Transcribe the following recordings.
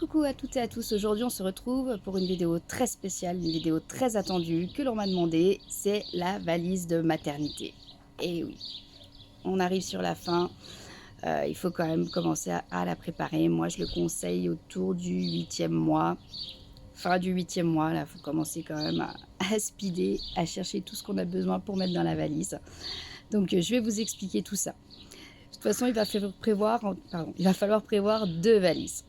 Coucou à toutes et à tous, aujourd'hui on se retrouve pour une vidéo très spéciale, une vidéo très attendue que l'on m'a demandé, c'est la valise de maternité. Et oui, on arrive sur la fin, il faut quand même commencer à la préparer. Moi je le conseille autour du 8e mois, fin du 8e mois, là il faut commencer quand même à speeder, à chercher tout ce qu'on a besoin pour mettre dans la valise. Donc je vais vous expliquer tout ça. De toute façon il va falloir prévoir deux valises.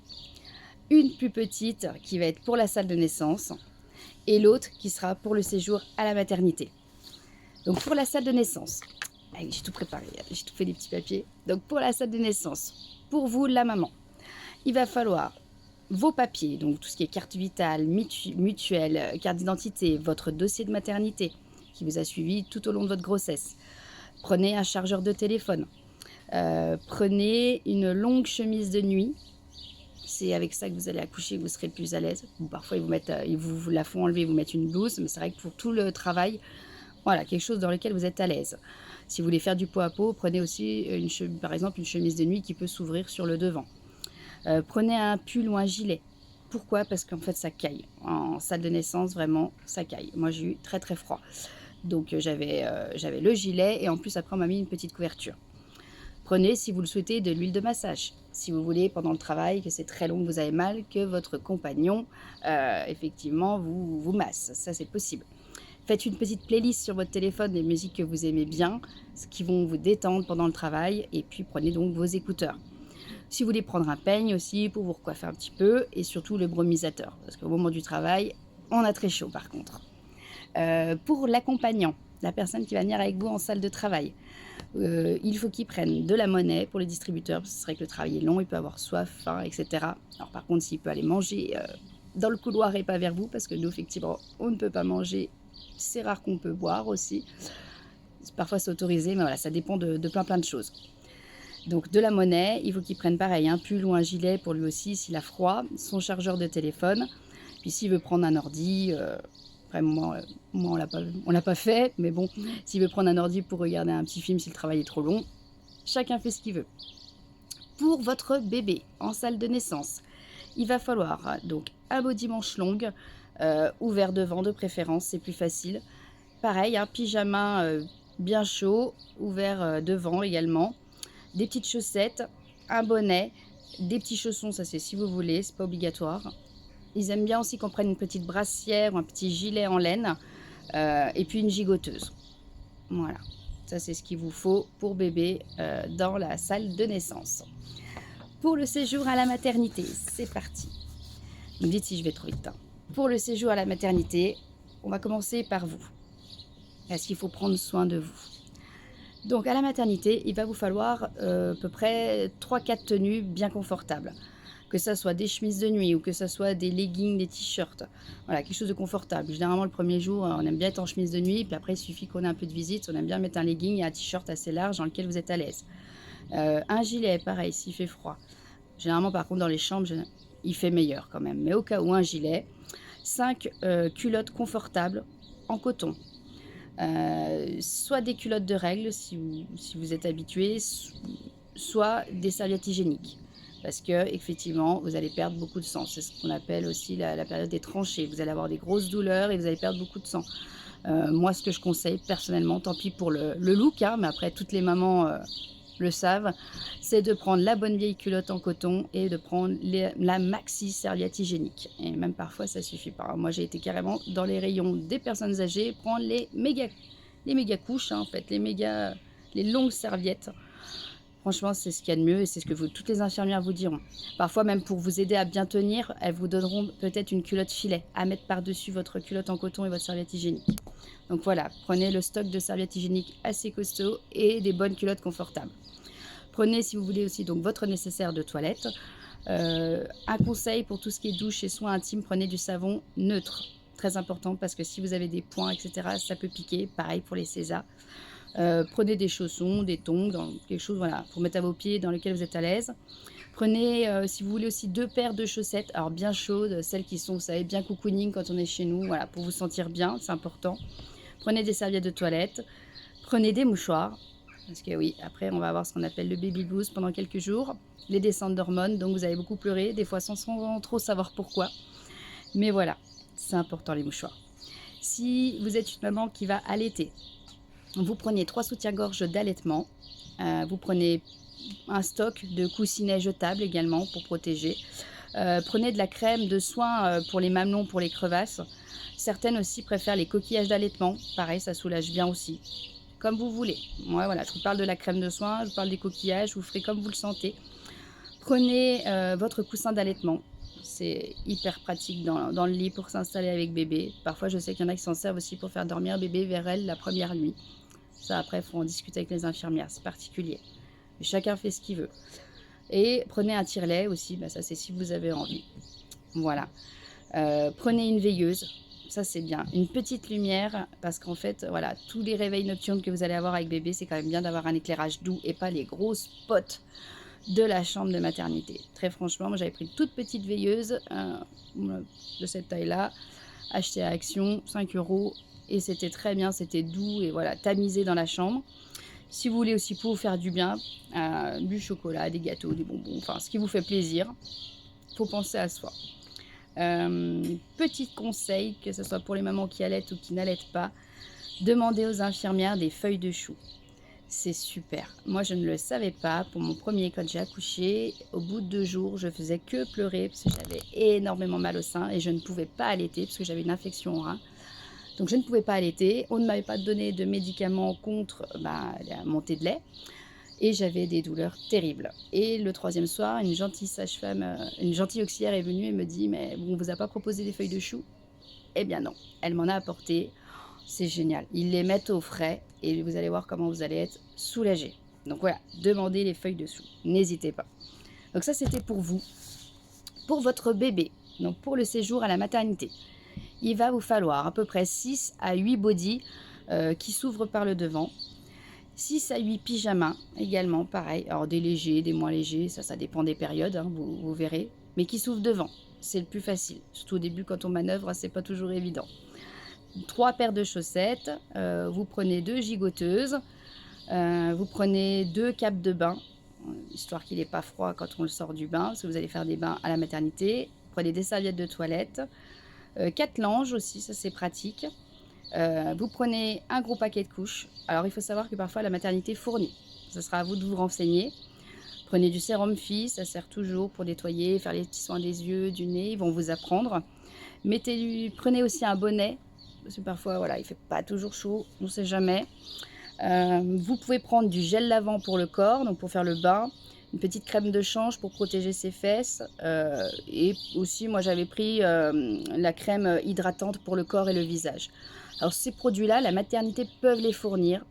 Une plus petite qui va être pour la salle de naissance et l'autre qui sera pour le séjour à la maternité. Donc pour la salle de naissance, j'ai tout préparé, j'ai tout fait des petits papiers. Donc pour la salle de naissance, pour vous la maman, il va falloir vos papiers, donc tout ce qui est carte vitale, mutuelle, carte d'identité, votre dossier de maternité qui vous a suivi tout au long de votre grossesse. Prenez un chargeur de téléphone. Prenez une longue chemise de nuit. C'est avec ça que vous allez accoucher, que vous serez le plus à l'aise. Ou parfois, ils vous la font enlever, vous mettent une blouse. Mais c'est vrai que pour tout le travail, voilà, quelque chose dans lequel vous êtes à l'aise. Si vous voulez faire du pot à pot, prenez aussi, par exemple, une chemise de nuit qui peut s'ouvrir sur le devant. Prenez un pull ou un gilet. Pourquoi? Parce qu'en fait, ça caille. En salle de naissance, vraiment, ça caille. Moi, j'ai eu très, très froid. Donc, j'avais le gilet et en plus, après, on m'a mis une petite couverture. Prenez, si vous le souhaitez, de l'huile de massage. Si vous voulez, pendant le travail, que c'est très long, que vous avez mal, que votre compagnon, effectivement, vous masse. Ça, c'est possible. Faites une petite playlist sur votre téléphone des musiques que vous aimez bien, ce qui vont vous détendre pendant le travail. Et puis, prenez donc vos écouteurs. Si vous voulez prendre un peigne aussi pour vous recoiffer un petit peu. Et surtout, le brumisateur. Parce qu'au moment du travail, on a très chaud par contre. Pour l'accompagnant, la personne qui va venir avec vous en salle de travail, il faut qu'ils prennent de la monnaie pour les distributeurs, parce que c'est vrai que le travail est long, il peut avoir soif, faim, etc. Alors par contre, s'il peut aller manger dans le couloir et pas vers vous, parce que nous, effectivement, on ne peut pas manger, c'est rare qu'on peut boire aussi. Parfois, c'est autorisé, mais voilà, ça dépend de plein de choses. Donc de la monnaie, il faut qu'il prenne pareil, un pull ou un gilet pour lui aussi s'il a froid, son chargeur de téléphone, puis s'il veut prendre un ordi... Après, moi on l'a pas fait, mais bon, s'il veut prendre un ordi pour regarder un petit film si le travail est trop long, chacun fait ce qu'il veut. Pour votre bébé en salle de naissance, il va falloir donc un body manche longue, ouvert devant de préférence, c'est plus facile. Pareil, un pyjama bien chaud, ouvert devant également. Des petites chaussettes, un bonnet, des petits chaussons, ça c'est si vous voulez, c'est pas obligatoire. Ils aiment bien aussi qu'on prenne une petite brassière ou un petit gilet en laine et puis une gigoteuse. Voilà, ça c'est ce qu'il vous faut pour bébé dans la salle de naissance. Pour le séjour à la maternité, c'est parti. Vous me dites si je vais trop vite. Pour le séjour à la maternité, on va commencer par vous. Parce qu'il faut prendre soin de vous. Donc à la maternité, il va vous falloir à peu près 3-4 tenues bien confortables. Que ça soit des chemises de nuit ou que ça soit des leggings, des t-shirts. Voilà, quelque chose de confortable. Généralement, le premier jour, on aime bien être en chemise de nuit, puis après, il suffit qu'on ait un peu de visite, on aime bien mettre un legging et un t-shirt assez large dans lequel vous êtes à l'aise. Un gilet, pareil, s'il fait froid. Généralement, par contre, dans les chambres, il fait meilleur quand même. Mais au cas où, un gilet. 5 culottes confortables en coton. Soit des culottes de règles, si vous êtes habitué, soit des serviettes hygiéniques. Parce que effectivement, vous allez perdre beaucoup de sang. C'est ce qu'on appelle aussi la période des tranchées. Vous allez avoir des grosses douleurs et vous allez perdre beaucoup de sang. Moi, ce que je conseille personnellement, tant pis pour le look, hein, mais après, toutes les mamans le savent, c'est de prendre la bonne vieille culotte en coton et de prendre la maxi serviette hygiénique. Et même parfois, ça suffit pas. Alors, moi, j'ai été carrément dans les rayons des personnes âgées, prendre les méga couches, hein, en fait, les longues serviettes. Franchement, c'est ce qu'il y a de mieux et c'est ce que toutes les infirmières vous diront. Parfois, même pour vous aider à bien tenir, elles vous donneront peut-être une culotte filet à mettre par-dessus votre culotte en coton et votre serviette hygiénique. Donc voilà, prenez le stock de serviettes hygiéniques assez costaud et des bonnes culottes confortables. Prenez, si vous voulez aussi, donc votre nécessaire de toilette. Un conseil pour tout ce qui est douche et soins intimes, prenez du savon neutre. Très important parce que si vous avez des points, etc., ça peut piquer. Pareil pour les césars. Prenez des chaussons, des tongs, quelque chose voilà, pour mettre à vos pieds dans lequel vous êtes à l'aise. Prenez, si vous voulez aussi, 2 paires de chaussettes, alors bien chaudes, celles qui sont, vous savez, bien cocooning quand on est chez nous, voilà, pour vous sentir bien, c'est important. Prenez des serviettes de toilette, prenez des mouchoirs, Parce que oui, après, on va avoir ce qu'on appelle le baby blues pendant quelques jours, les descentes d'hormones, donc vous allez beaucoup pleurer, des fois sans trop savoir pourquoi. Mais voilà, c'est important les mouchoirs. Si vous êtes une maman qui va allaiter, vous prenez 3 soutiens-gorge d'allaitement, vous prenez un stock de coussinets jetables également pour protéger. Prenez de la crème de soin pour les mamelons, pour les crevasses. Certaines aussi préfèrent les coquillages d'allaitement. Pareil, ça soulage bien aussi. Comme vous voulez. Moi, voilà, je vous parle de la crème de soin, je vous parle des coquillages, vous ferez comme vous le sentez. Prenez votre coussin d'allaitement. C'est hyper pratique dans le lit pour s'installer avec bébé. Parfois, je sais qu'il y en a qui s'en servent aussi pour faire dormir bébé vers elle la première nuit. Ça, après, il faut en discuter avec les infirmières, c'est particulier. Mais chacun fait ce qu'il veut. Et prenez un tire-lait aussi, bah ça c'est si vous avez envie. Voilà. Prenez une veilleuse, ça c'est bien. Une petite lumière, parce qu'en fait, voilà, tous les réveils nocturnes que vous allez avoir avec bébé, c'est quand même bien d'avoir un éclairage doux et pas les grosses potes de la chambre de maternité. Très franchement, moi j'avais pris une toute petite veilleuse de cette taille-là, achetée à Action, 5 €, et c'était très bien, c'était doux et voilà, tamisé dans la chambre. Si vous voulez aussi pour vous faire du bien, du chocolat, des gâteaux, des bonbons, enfin ce qui vous fait plaisir, il faut penser à soi. Petit conseil, que ce soit pour les mamans qui allaitent ou qui n'allaitent pas, demandez aux infirmières des feuilles de chou. C'est super. Moi, je ne le savais pas. Pour mon premier, quand j'ai accouché, au bout de 2 jours, je faisais que pleurer parce que j'avais énormément mal au sein et je ne pouvais pas allaiter parce que j'avais une infection au rein. Donc, je ne pouvais pas allaiter. On ne m'avait pas donné de médicaments contre la montée de lait. Et j'avais des douleurs terribles. Et le 3e soir, une gentille sage-femme, une gentille auxiliaire est venue et me dit « Mais on ne vous a pas proposé des feuilles de chou ?» Eh bien non, elle m'en a apporté. C'est génial. Ils les mettent au frais et vous allez voir comment vous allez être soulagé. Donc voilà, demandez les feuilles de chou. N'hésitez pas. Donc ça, c'était pour vous. Pour votre bébé, donc pour le séjour à la maternité, il va vous falloir à peu près 6 à 8 bodys qui s'ouvrent par le devant. 6 à 8 pyjamas également, pareil. Alors des légers, des moins légers, ça dépend des périodes, hein, vous verrez. Mais qui s'ouvrent devant, c'est le plus facile. Surtout au début, quand on manœuvre, c'est pas toujours évident. 3 paires de chaussettes, vous prenez 2 gigoteuses, vous prenez 2 capes de bain, histoire qu'il n'ait pas froid quand on le sort du bain, parce que vous allez faire des bains à la maternité. Prenez des serviettes de toilette, 4 langes aussi, ça c'est pratique. Vous prenez un gros paquet de couches. Alors il faut savoir que parfois la maternité fournit. Ce sera à vous de vous renseigner. Prenez du sérum Phi, ça sert toujours pour nettoyer, faire les petits soins des yeux, du nez, ils vont vous apprendre. Prenez aussi un bonnet, parce que parfois voilà, il ne fait pas toujours chaud, on ne sait jamais. Vous pouvez prendre du gel lavant pour le corps, donc pour faire le bain, une petite crème de change pour protéger ses fesses, et aussi moi j'avais pris la crème hydratante pour le corps et le visage. Alors ces produits-là, la maternité peuvent les fournir,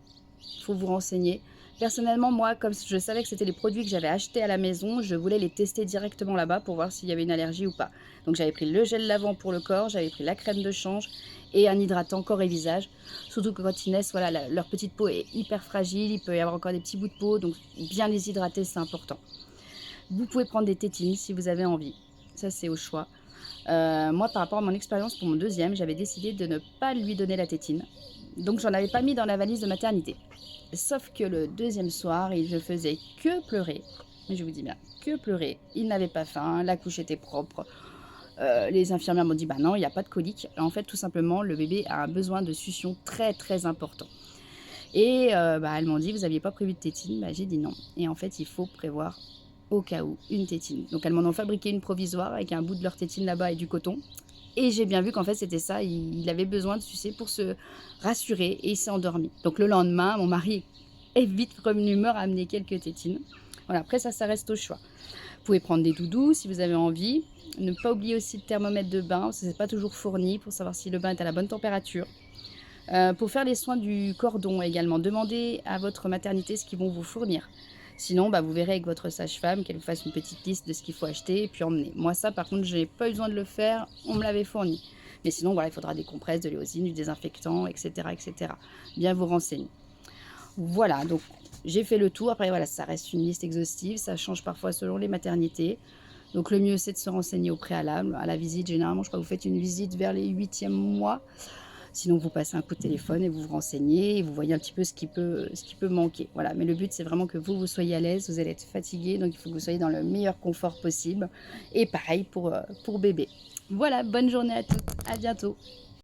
il faut vous renseigner. Personnellement, moi, comme je savais que c'était les produits que j'avais achetés à la maison, je voulais les tester directement là-bas pour voir s'il y avait une allergie ou pas. Donc j'avais pris le gel lavant pour le corps, j'avais pris la crème de change et un hydratant corps et visage. Surtout que quand ils naissent, voilà, leur petite peau est hyper fragile, il peut y avoir encore des petits bouts de peau, donc bien les hydrater, c'est important. Vous pouvez prendre des tétines si vous avez envie, ça c'est au choix. Moi, par rapport à mon expérience pour mon deuxième, j'avais décidé de ne pas lui donner la tétine. Donc, j'en avais pas mis dans la valise de maternité. Sauf que le deuxième soir, il ne faisait que pleurer. Je vous dis bien, que pleurer. Il n'avait pas faim, la couche était propre. Les infirmières m'ont dit, bah non, il n'y a pas de colique. En fait, tout simplement, le bébé a un besoin de succion très, très important. Et elles m'ont dit, vous n'aviez pas prévu de tétine? J'ai dit non. Et en fait, il faut prévoir au cas où une tétine. Donc elles m'en ont fabriqué une provisoire avec un bout de leur tétine là-bas et du coton. Et j'ai bien vu qu'en fait c'était ça, il avait besoin de sucer pour se rassurer et il s'est endormi. Donc le lendemain, mon mari est vite revenu me ramener quelques tétines. Voilà, après ça reste au choix. Vous pouvez prendre des doudous si vous avez envie. Ne pas oublier aussi le thermomètre de bain, parce que c'est pas toujours fourni pour savoir si le bain est à la bonne température. Pour faire les soins du cordon également, demandez à votre maternité ce qu'ils vont vous fournir. Sinon, vous verrez avec votre sage-femme qu'elle vous fasse une petite liste de ce qu'il faut acheter et puis emmener. Moi, ça, par contre, je n'ai pas eu besoin de le faire, on me l'avait fourni. Mais sinon, voilà, il faudra des compresses, de l'éosine, du désinfectant, etc., etc. Bien vous renseigner. Voilà, donc j'ai fait le tour. Après, voilà, ça reste une liste exhaustive. Ça change parfois selon les maternités. Donc, le mieux, c'est de se renseigner au préalable. À la visite, généralement, je crois que vous faites une visite vers les 8e mois. Sinon, vous passez un coup de téléphone et vous vous renseignez et vous voyez un petit peu ce qui peut manquer. Voilà, mais le but, c'est vraiment que vous soyez à l'aise, vous allez être fatigué, donc il faut que vous soyez dans le meilleur confort possible. Et pareil pour bébé. Voilà, bonne journée à toutes, à bientôt.